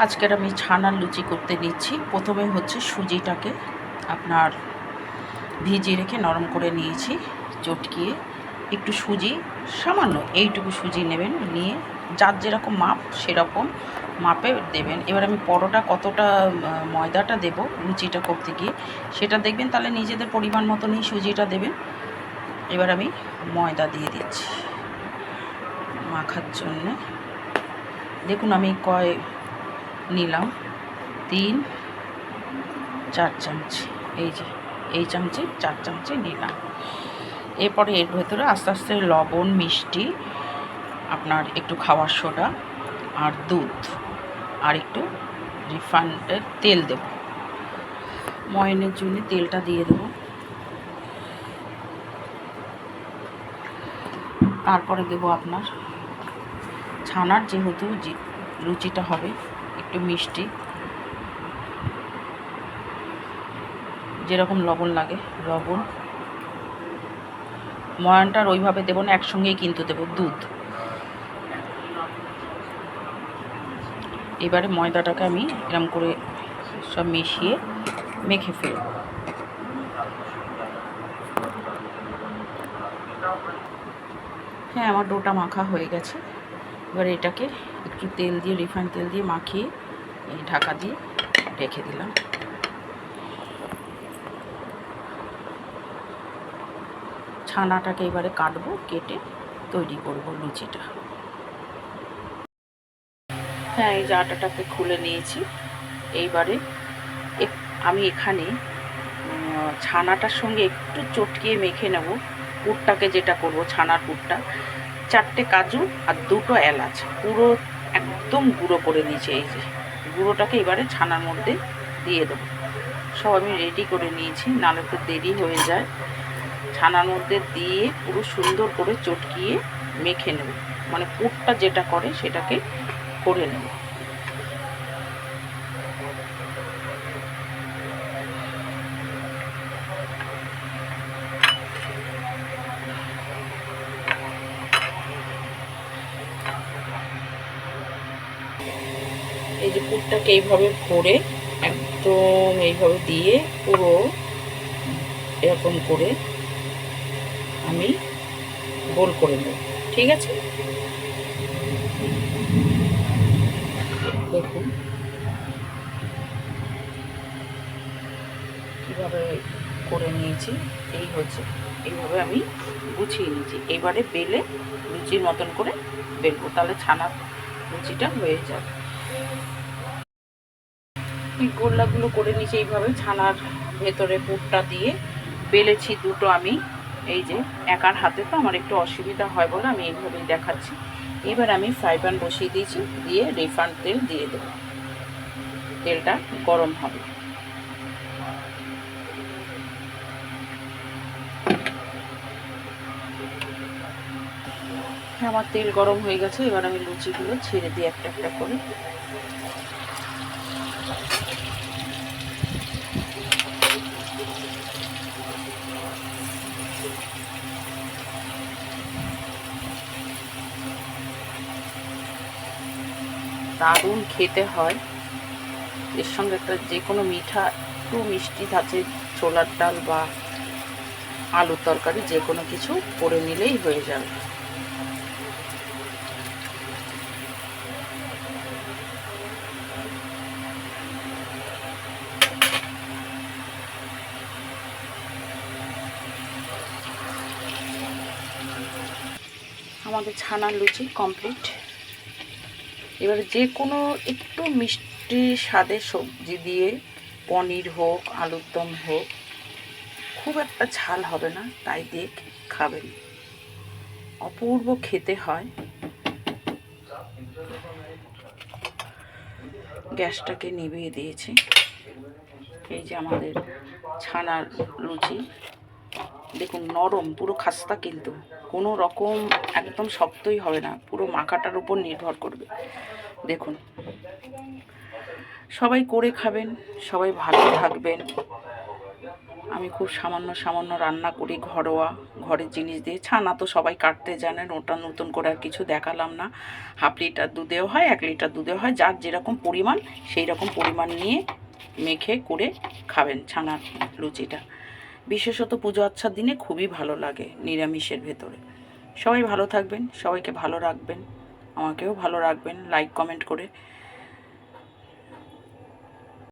আজকের আমি ছানার লুচি করতে নিচ্ছি। প্রথমে হচ্ছে সুজিটাকে আপনার ভিজিয়ে রেখে নরম করে নিয়েছি, চটকিয়ে একটু সুজি, সামান্য এইটুকু সুজি নেবেন, নিয়ে যার যেরকম মাপ সেরকম মাপে দেবেন। এবার আমি পরোটা কতটা ময়দাটা দেব লুচিটা করতে গিয়ে সেটা দেখবেন, তাহলে নিজেদের পরিমাণ মতনই সুজিটা দেবেন। এবার আমি ময়দা দিয়ে দিচ্ছি মাখার জন্যে। দেখুন আমি নিলাম 3-4 চামচ, এই যে এই চামচে 4 চামচে নিলাম। এরপরে এর ভেতরে আস্তে আস্তে লবণ, মিষ্টি, আপনার একটু খাওয়ার সোডা আর দুধ আর একটু রিফাইন্ডের তেল দেব। ময়নের জন্য তেলটা দিয়ে দেব। তারপরে দেব আপনার ছানার, যেহেতু লুচিটা হবে, একটু মিষ্টি, যেরকম লবণ লাগে লবণ। ময়ানটার ওইভাবে দেবো না, একসঙ্গেই কিন্তু দেবো দুধ। এবারে ময়দাটাকে আমি এরকম করে সব মিশিয়ে মেখে ফেলব। হ্যাঁ, আমার ডোটা মাখা হয়ে গেছে। এবার এটাকে একটু তেল দিয়ে, রিফাইন তেল দিয়ে মাখিয়ে এই ঢাকা দিয়ে রেখে দিলাম। ছানাটাকে এবারে কাটবো, কেটে তৈরি করব লুচিটা। হ্যাঁ, এই যে আটাটাকে খুলে নিয়েছি। এইবারে আমি এখানে ছানাটার সঙ্গে একটু চটকিয়ে মেখে নেব পুরটাকে, যেটা করব ছানার পুরটা। 4টে কাজু আর 2টো এলাচ পুরো একদম গুঁড়ো করে নিয়েছি। এই যে গুঁড়োটাকে এবারে ছানার মধ্যে দিয়ে দেবো। সব আমি রেডি করে নিয়েছি, নাহলে তো দেরি হয়ে যায়। ছানার মধ্যে দিয়ে পুরো সুন্দর করে চটকিয়ে মেখে নেব, মানে পুরটা যেটা করে সেটাকে করে নেব। এই যে পুরটাকে এইভাবে ভরে একদম এইভাবে দিয়ে পুরো এরকম করে আমি গোল করে নেব। ঠিক আছে, দেখুন কীভাবে করে নিয়েছি। এই হচ্ছে, এইভাবে আমি গুছিয়ে নিয়েছি। এবারে বেলে লুচির মতন করে বেলবো, তাহলে ছানার লুচিটা হয়ে যাবে। এই গোল্লাগুলো করে নিয়েছি এইভাবে, ছানার ভেতরে পুরটা দিয়ে বেলেছি দুটো আমি। এই যে একার হাতে তো আমার একটু অসুবিধা হয় বলে আমি এইভাবেই দেখাচ্ছি। এবার আমি ফ্রাই প্যান বসিয়ে দিয়েছি, দিয়ে রিফাইন্ড তেল দিয়ে দেব। তেলটা গরম হবে। আমার তেল গরম হয়ে গেছে। এবার আমি লুচিগুলো ছেড়ে দিই একটা একটা করে। দারুণ খেতে হয়। এর সঙ্গে একটা যে কোনো মিঠা, একটু মিষ্টি ধাঁচে ছোলার ডাল বা আলুর তরকারি যে কোনো কিছু করে নিলেই হয়ে যাবে। আমাদের ছানার লুচি কমপ্লিট। এবারে যে কোনো একটু মিষ্টি স্বাদের সবজি দিয়ে, পনির হোক, আলুর দম হোক, খুব একটা ঝাল হবে না, তাই দিয়ে খাবেন, অপূর্ব খেতে হয়। গ্যাসটাকে নিভিয়ে দিয়েছি। এই যে আমাদের ছানার লুচি, দেখুন নরম, পুরো খাস্তা, কিন্তু কোনো রকম একদম শক্তই হবে না, পুরো মাখাটার উপর নির্ভর করবে। দেখুন, সবাই করে খাবেন, সবাই ভালো থাকবেন। আমি খুব সামান্য সামান্য রান্না করি ঘরোয়া, ঘরের জিনিস দিয়ে। ছানা তো সবাই কাটতে জানেন, ওটা নতুন করে আর কিছু দেখালাম না। 1/2 লিটার দুধেও হয়, 1 লিটার দুধেও হয়, যার যেরকম পরিমাণ সেই রকম পরিমাণ নিয়ে মেখে করে খাবেন ছানার লুচিটা। বিশেষত পুজো আচ্ছার দিনে খুবই ভালো লাগে নিরামিষের ভেতরে। সবাই ভালো থাকবেন, সবাইকে ভালো রাখবেন, আমাকেও ভালো রাখবেন লাইক কমেন্ট করে।